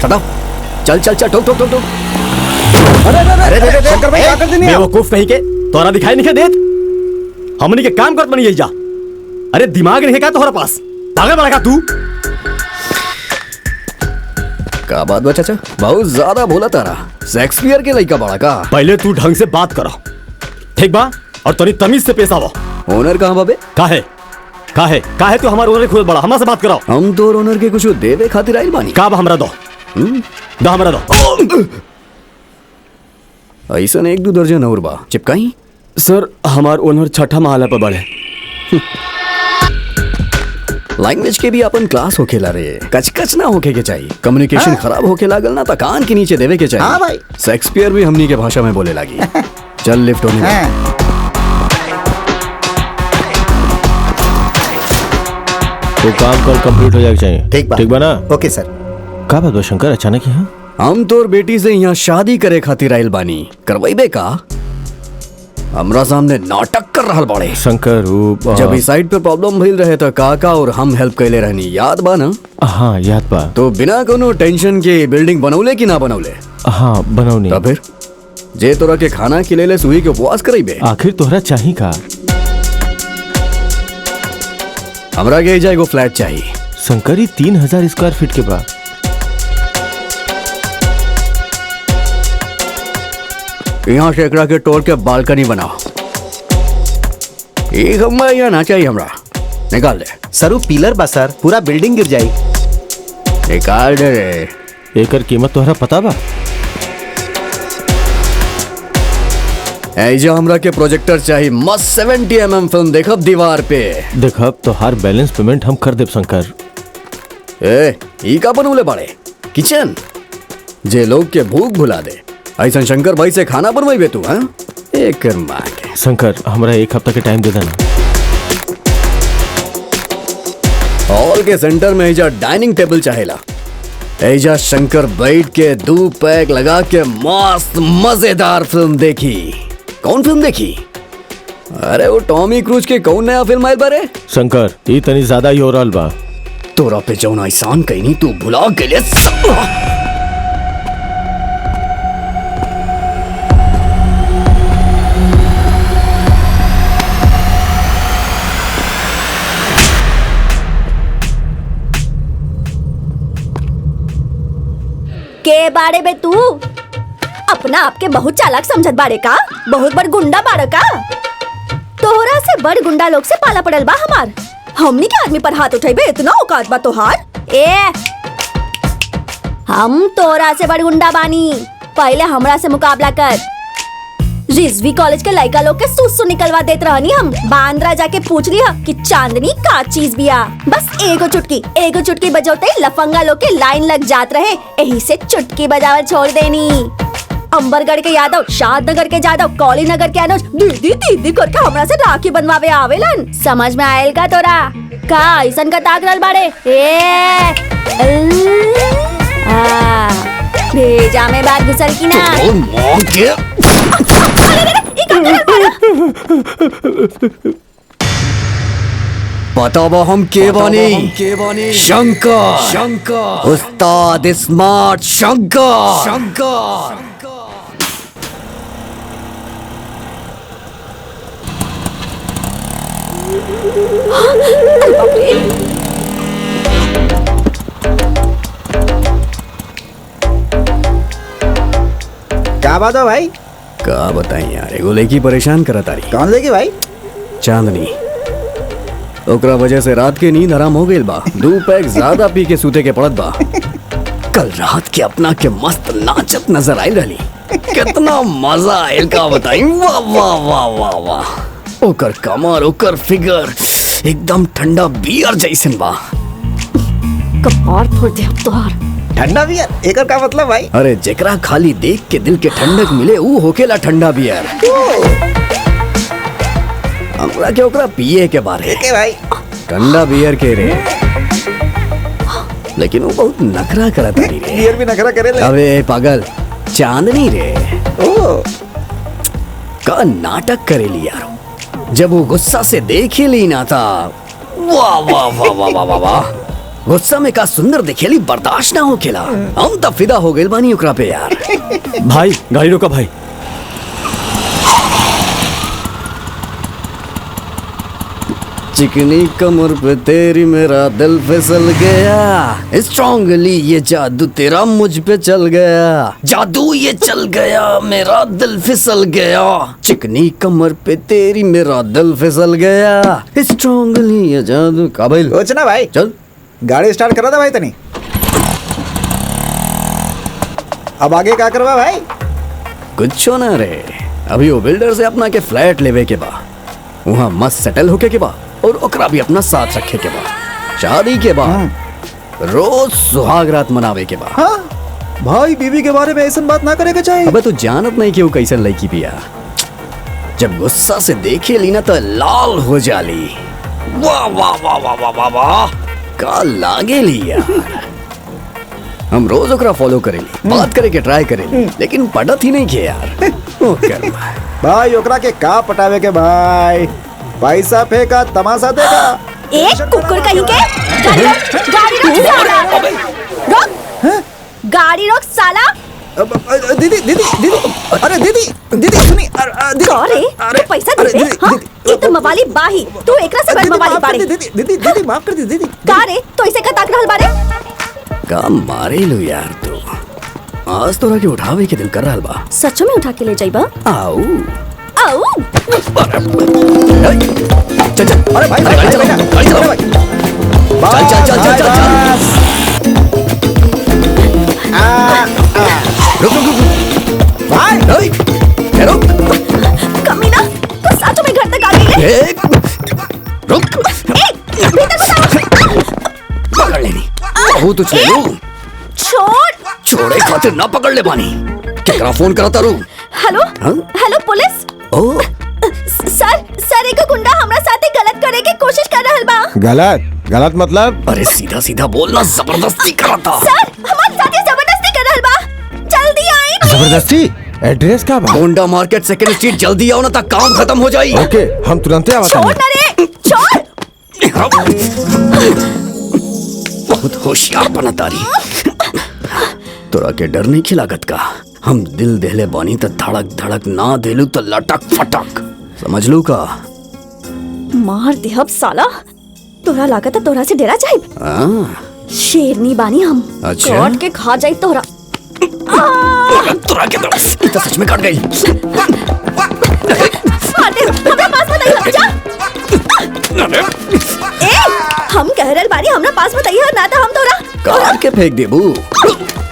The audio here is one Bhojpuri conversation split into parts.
Shut up. चल चल चल, ठोक ठोक ठोक ठोक। अरे शंकर भाई क्या कर देनी आप? बेवकूफ कहीं के, तोरा दिखाई नहीं देत। हमनी के काम करत बनी यही जा। अरे दिमाग नहीं है क्या तोहरा पास? पागल बड़ा का तू? का बात बा चाचा, बहुत ज्यादा बोला तारा। शेक्सपियर के लइका बड़ा का? पहले तू ढंग से बात करो, ठीक बा? और तोरी तमीज से पेश आवो। ओनर कहाँ बाबे? काहे तू हमारे ओनर खुद बड़ा, हमरा से बात करो। हम तो ओनर के कुछ देवे खातिर आइल बानी। का बा हमरा दो, हमरा दो। ऐसा एक दो दर्जन और बा, चिपकाई? सर हमार ओनर छठा महला पर बड़े। लैंग्वेज के भी अपन क्लास होखेला रे, कचकच ना होके के चाहिए। कम्युनिकेशन खराब होके लागल ना तो कान के नीचे देवे के चाहिए। हाँ भाई। शेक्सपियर भी हमनी के भाषा में बोले लागी। चल लिफ्ट होने दे। तो काम कल कंप्लीट हो जाए चाहिए। ठीक बा ना? ओके सर। का बात बा शंकर, अचानक यहाँ? हम तोर बेटी से यहाँ शादी करे खातिर आइल बानी, करवाइबे का? हमरा सामने नाटक कर रहल बाड़े। शंकर जब इस साइड पे प्रॉब्लम भइल रहे तो काका और हम हेल्प कैले रहनी, याद बा ना? हाँ याद बा। तो बिना कोनो टेंशन के बिल्डिंग बनौले कि ना बनौले? हाँ बनौनी। तो फिर जे तोरा के खाना खिलेले सुई के उपवास करीबे? आखिर तोहरा चाहिए का? हमरा के जाएगो फ्लैट चाहिए। शंकरी 3000 स्क्वायर फीट के बा। यहाँ से एकरा के तोड़ के बालकनी बनाओ। एक हम यहाँ ना चाहिए, हमरा निकाल दे। सर वो पिलर बा सर, पूरा बिल्डिंग गिर जाई। निकाल दे रे। एकर कीमत तोहरा पता बा? ऐजा हमरा के प्रोजेक्टर चाहिए, मस्त 70 mm फिल्म देखब दीवार पे। देखब तो हर बैलेंस पेमेंट हम कर देब शंकर। ए ई का बनौले बाड़े? किचन जे लोग के भूख भुला दे। ऐसा शंकर भाई से खाना बनवाइबे तू? हाँ एक माँ के। शंकर हमरा 1 हफ्ता के टाइम दे देना। हॉल के सेंटर में ऐजा डाइनिंग टेबल चाहेला। ऐजा शंकर बैठ के 2 पैक लगा के मस्त मजेदार फिल्म देखी। कौन फिल्म देखी? अरे वो टॉमी क्रूज के कौन नया फिल्म आयल बारे? शंकर ई तनी ज्यादा ही हो रहल बा। तोरा पे जौन एहसान कईनी तू भुला गेले। के बारे में तू अपना आपके बहुत चालाक समझत बाड़े का? बहुत बड़ गुंडा बाड़े का? तोहरा से बड़ गुंडा लोग से पाला पड़ल बा हमार। हमनी के आदमी पर हाथ उठाइबे, इतना औकात बा तोहार? ए हम तोरा से बड़ गुंडा बानी, पहले हमरा से मुकाबला कर। रिजवी कॉलेज के लड़का लोग के सुसु निकलवा देत रहनी हम। बांद्रा जाके पूछ लिया कि चांदनी का चीज बिया। बस एगो चुटकी बजौते लफंगा लोग के लाइन लग जात रहे, यही से चुटकी बजावल छोड़ देनी। अंबरगढ़ के यादव, शादनगर के जादव, कौली नगर के अनुज दीदी दीदी करके हमरा से राखी बनवावे आवेलन। समझ में आयल का तोरा? का ऐसन का ताक रहल बाड़े? भेजा में बात घुसल की ना? पता बा हम के बानी? शंकर उस्ताद स्मार्ट शंकर। क्या बात है भाई? का बताई यार, एगो लड़की परेशान करत तारी। कौन लेगी भाई? चांदनी। ओकरा वजह से रात के नींद हराम हो गइल बा। 2 पैक ज्यादा पी के सूते के पड़त बा। कल रात के अपना के मस्त नाचत नजर आइल रहली। कितना मजा आइल का बताई। वाह वाह वाह वाह वाह। ओकर कमर, ओकर फिगर एकदम ठंडा बियर जैसन बा। कपार फोड़ दे अब तोहार। ठंडा बियर? एकर का मतलब भाई? अरे जेकरा खाली देख के दिल के ठंडक मिले ऊ होकेला ठंडा बियर। हमरा के ओकरा पिए के बारे के भाई? ठंडा बियर के रे। लेकिन वो बहुत नखरा करत रे। बियर भी नखरा करे ले। अबे पागल, चांदनी रे। ओ का नाटक करेली यार। जब वो गुस्सा से देख ही ली ना था, वाह वाह वाह वाह वाह वाह वाह। गुस्सा में का सुंदर दिखेली बर्दाश्त ना हो खेला। हम तब फिदा हो गए बानी ओकरा पे यार। भाई गाड़ी रोका भाई। चिकनी कमर पे तेरी मेरा दिल फिसल गया, स्ट्रॉन्गली ये जादू तेरा मुझ पे चल गया, जादू ये चल गया मेरा दिल फिसल गया, चिकनी कमर पे तेरी मेरा दिल फिसल गया, स्ट्रॉन्गली ये जादू। काबिल कुछ ना भाई, चल गाड़ी स्टार्ट करा था भाई तनी। अब आगे क्या करवा भाई? कुछ ना रे, अभी वो बिल्डर से अपना के फ्लैट लेवे के बा, वहाँ मस्त सेटल होके के बा और ओकरा भी अपना साथ रखे के बा। शादी के बाद रोज सुहाग रात मनावे के बा। हाँ भाई, बीवी के बारे में ऐसा बात ना करेगा चाहिए। अबे तू जानत नहीं कि वो कैसे लड़की पिया, जब गुस्सा से देखे ली ना तो लाल हो जाली। वाह वाह वाह वाह वाह वाह वाह, का लागे ली यार। हम रोज ओकरा फॉलो करेली, बात करे के ट्राई करेली, लेकिन पटत ही नहीं के यार। ओ कर्म। भाई ओकरा के का पटावे के भाई, पैसा फेंका तमाशा देगा। एक कुकुर कहीं के। गाड़ी रोक साला। रोक गाड़ी रोक साला। दीदी दीदी दीदी, अरे दीदी दीदी सुनी, रे तू पैसा दे दे। हाँ ये तो मवाली बाही, तू एकरा से बड़ मवाली बाड़े। दीदी दीदी दीदी माफ कर दी दीदी। का रे तो इसे का ताक रहल बारे? का मारे लो यार तू, आज तोरा के उठावे के दिल कर रहा बा। सच में उठा के ले जाइबा? आओ आओ चल चल, अरे भाई भाई गाड़ी चलाओ, गाड़ी चलाओ। भाई चल चल चल चल चल। रुक रुक रुक भाई ए, रुक। कमीना, तू सच में घर तक आ गई है? ए, रुक। भीतर घुसा। पकड़ लेनी बहुत उछले लू। छोड़। छोड़े खातिर ना पकड़ ले पानी। केकरा फोन करता रू? हेलो हाँ? Hello police. ओ सर एक गुंडा हमरा साथे गलत करे की कोशिश कर रहल बा। गलत गलत मतलब? अरे सीधा सीधा बोलना, जबरदस्ती कराता। सर हमारे साथे जबरदस्ती कर रहल बा, जल्दी आई। जबरदस्ती? एड्रेस का बा? होंडा मार्केट सेकंड स्ट्रीट, जल्दी आओ ना तक काम खत्म हो जाई। ओके हम तुरंत ही छोड़ आवत ना रे, छोड़। बहुत होशियार बना तारी। तोरा के डर नहीं खिलागत का, हम दिल देले बानी तो धड़क धड़क ना देलू तो लटक फटक, समझ लू का? मार दे अब साला, तोरा लागत है तोरा से डेरा जाइब। शेरनी बानी हम, अच्छा? काट के खा जाई तोरा। तोरा के दर्द तो सच में कट गई। मार दे, हमरा पास मत आई, जा। ए, हम कह रहल बानी हमरा पास मत आई ना तो हम तोरा काट के फेंक देबू।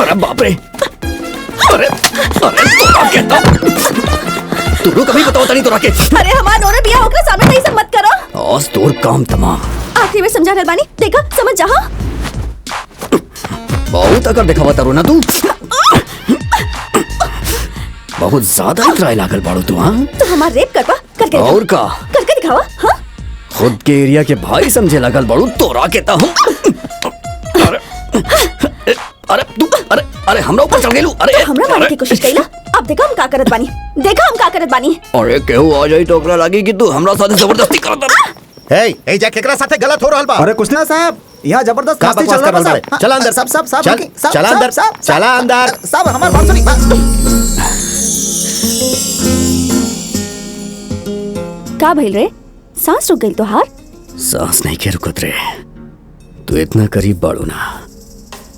अरे बाप रे, अरे अरे तोरा के तू रुक, अभी बताओ तनी तोरा के। अरे हमार नोरे बिया ओकरे सामने तई से मत करो। आज तोर काम तमाम। आखिरी में समझा रहल बानी, देखा समझ जा। बहुत अगर दिखावा तारू ना तू, बहुत ज्यादा ट्राई लागल बाड़ू तू। हाँ तो हमार रेप करवा करके और का करके दिखावा। हाँ खुद के एरिया के भाई समझे लगल बाड़ू, तोरा के ता हम। अरे अरे तू, अरे अरे हमरा ऊपर चढ़ गेलू। अरे हमरा मारे की कोशिश कइला, अब देखा हम का करत बानी, देखा हम का करत बानी। अरे केहू आ जाई तो ओकरा लागी कि तू हमरा साथे जबरदस्ती करत है। ए जा केकरा साथे गलत हो रहल बा? अरे कुछ ना साहब, यहाँ जबरदस्त का मस्ती बकवास चल रहा कर रहल है। बा? चला अंदर। सब सब सब चल, चला अंदर, चला अंदर। सब हमार बात सुनी। का भइल रे, सांस रुक गई तोहार? सांस नहीं के रुकत रे, तू इतना करीब बाड़ू ना,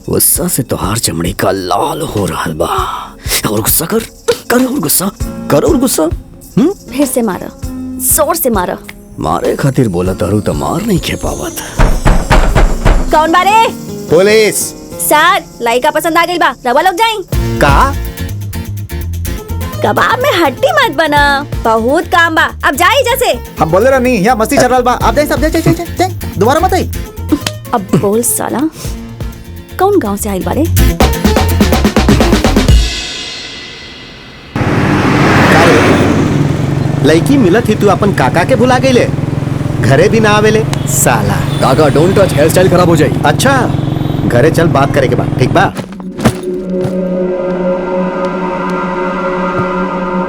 गुस्सा से तोहार चमड़ी का लाल हो रहल बा। और गुस्सा कर कर, और गुस्सा कर, और गुस्सा। फिर से मारा, जोर से मारा। मारे खातिर बोला तारू तो मार नहीं खे पावत। कौन बारे? पुलिस। सर लड़का पसंद आ गई बा, रवा लोग जाई। का? कबाब में हड्डी मत बना, बहुत काम बा, अब जाई जैसे। हम बोले रहा नहीं, यहाँ मस्ती चल रहा बा। आप जाइए सब, जाइए दोबारा मत आई। अब बोल साला, कौन गांव से आइल बारे? लड़की मिलत ही तू अपन काका के भुला गईले, घरे भी ना आवेले साला। काका डोंट टच, हेयर स्टाइल खराब हो जाई। अच्छा घरे चल, बात करे के बाद, ठीक बा?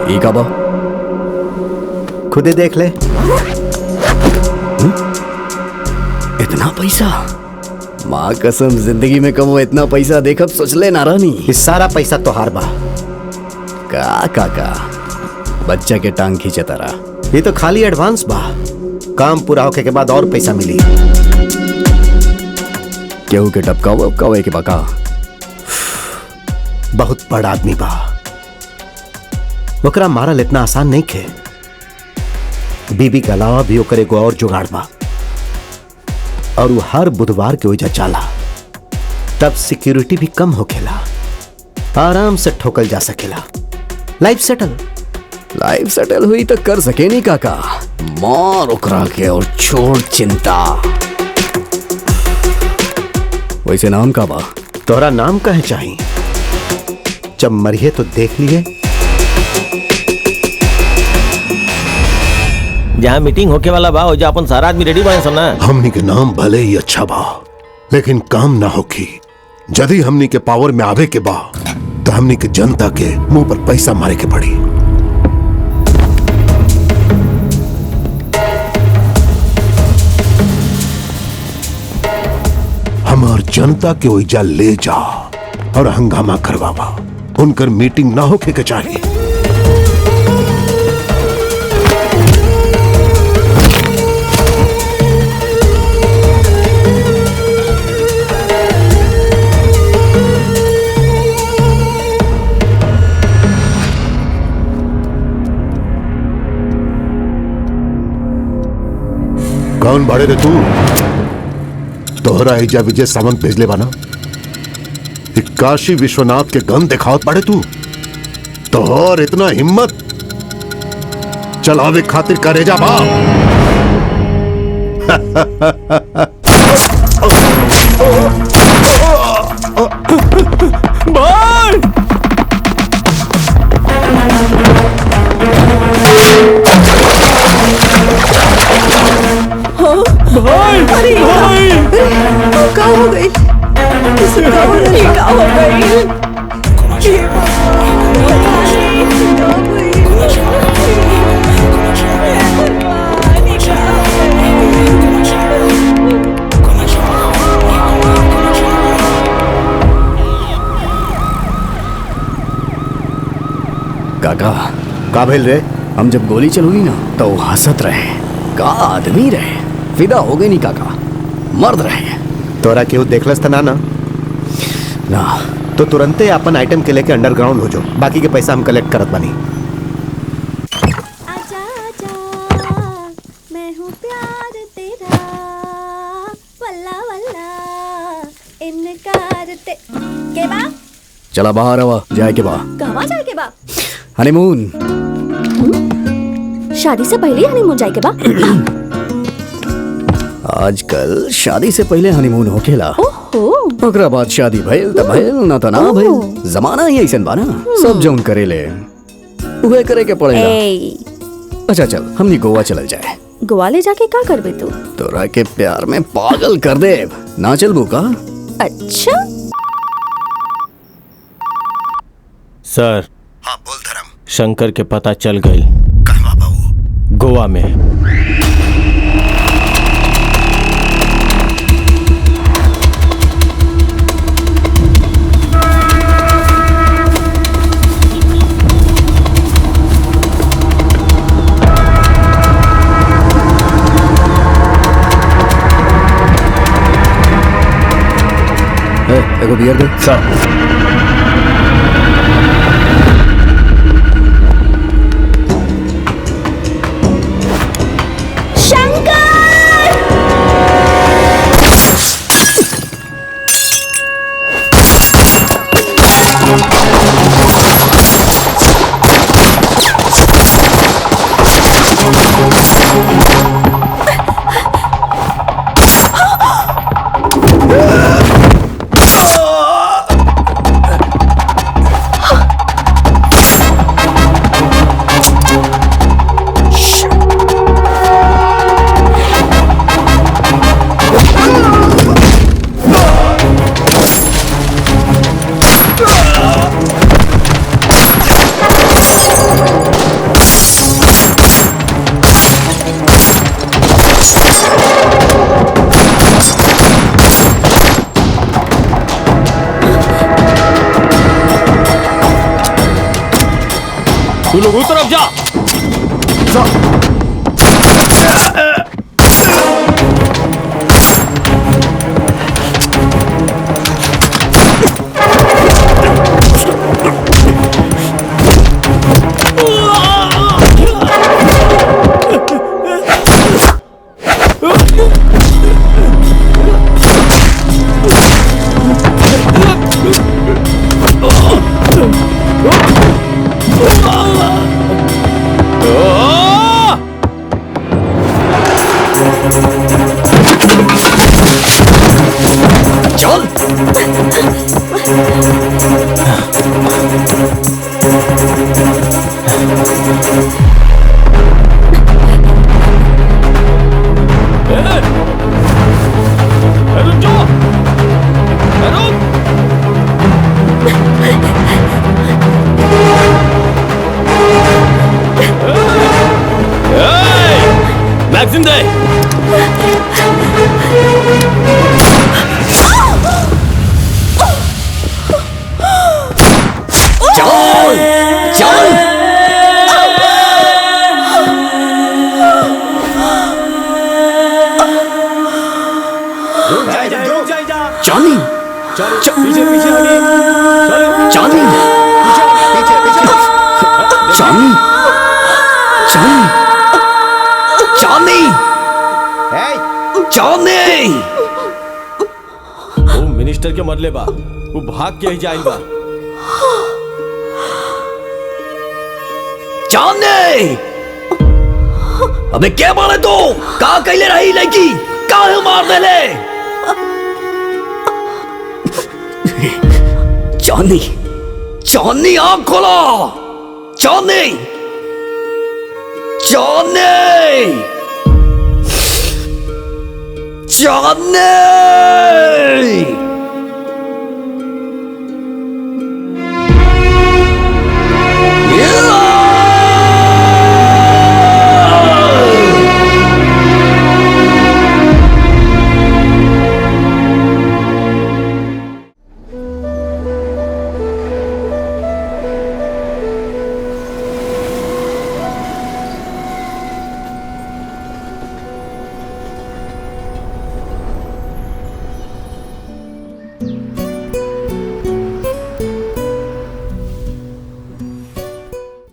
ई का बा? खुदे देख ले। इतना पैसा माँ कसम जिंदगी में कबो इतना पैसा देखब सोचले ना रहनी। ये सारा पैसा तोहार बा। का काका बच्चा के टांग खींचे तारा। ये तो खाली एडवांस बा, काम पूरा होके के बाद और पैसा मिली। केहू के टपकावे के बका। बहुत बड़ा आदमी बा, ओकरा मारल इतना आसान नहीं खे। बीबी के अलावा भी ओकर एगो और जुगाड़ बा, और वो हर बुधवार के वजह चाला, तब सिक्योरिटी भी कम होखेला, आराम से ठोकल जा सकेला। लाइफ सेटल हुई तो कर सके नहीं काका। मार ओकरा के और छोड़ चिंता। वैसे नाम का बा? तोहरा नाम काहे चाहिए? जब मरिए तो देख लिए। जहाँ मीटिंग होके वाला बा जो अपन सारा आदमी रेडी बने ना। हमनी के नाम भले ही अच्छा बा, लेकिन काम ना होखी। यदि हमनी के पावर में आवे के बा तो हमनी के जनता के मुंह पर पैसा मारे के पड़ी। हमार जनता के ओइजा ले जा और हंगामा करवावा। उनकर मीटिंग ना होके के चाहिए। कौन भाड़े रे तू? तोहरा एजा विजय सावंत भेजले बाना? काशी विश्वनाथ के गन दिखावत पड़े तू? तोहर इतना हिम्मत चलावे खातिर करेजा बा? भाई भाई अरे भाई क्या हो गई? क्या हो गई? क्या हो गई? काका का भेल रे? हम जब गोली चलूगी ना तो वो हंसत रहे। का आदमी रहे, फिदा हो गए नहीं काका, मर्द रहे। तोरा केहू देखलस तना ना? ना तो तुरंते अपन आइटम के लेके अंडरग्राउंड हो जाओ, बाकी के पैसा हम कलेक्ट करत बानी। आजा आजा मैं हूँ प्यार तेरा, वल्ला वल्ला इनकार के बा। चला बाहर आवा, जाए के बा। कहवा जाए के बा? हनीमून। शादी से पहले हनीमून जाए के बा? आजकल शादी से पहले हनीमून होखेला, ओहो ओकरा बाद शादी भइल त भइल, ना त ना भइल। जमाना ही ऐसन बा ना, सब जौन करेले उहे करे के पड़ेला। ए अच्छा चल हमनी गोवा चलल जाए। गोवा ले जाके का करबे तू? तोरा के प्यार में पागल कर देब। ना चलबू का? अच्छा सर। हाँ बोल धर्म। शंकर के पता चल गई कहवा बाबू? गोवा में। एगो बियर दे। सर लोग उस तरफ जा। चल रुक जाओ, रुक। मैगजीन दे। चल चल जॉनी पीछे पीछे हटिए। जॉनी जॉनी जॉनी जॉनी वो मिनिस्टर के मरले बा, वो भाग के ही जाइल बा। जॉनी अबे क्या बोले तू? का कैले रही लड़की? का मार देले? जॉनी जॉनी आँख खोलो। Johnny Johnny Johnny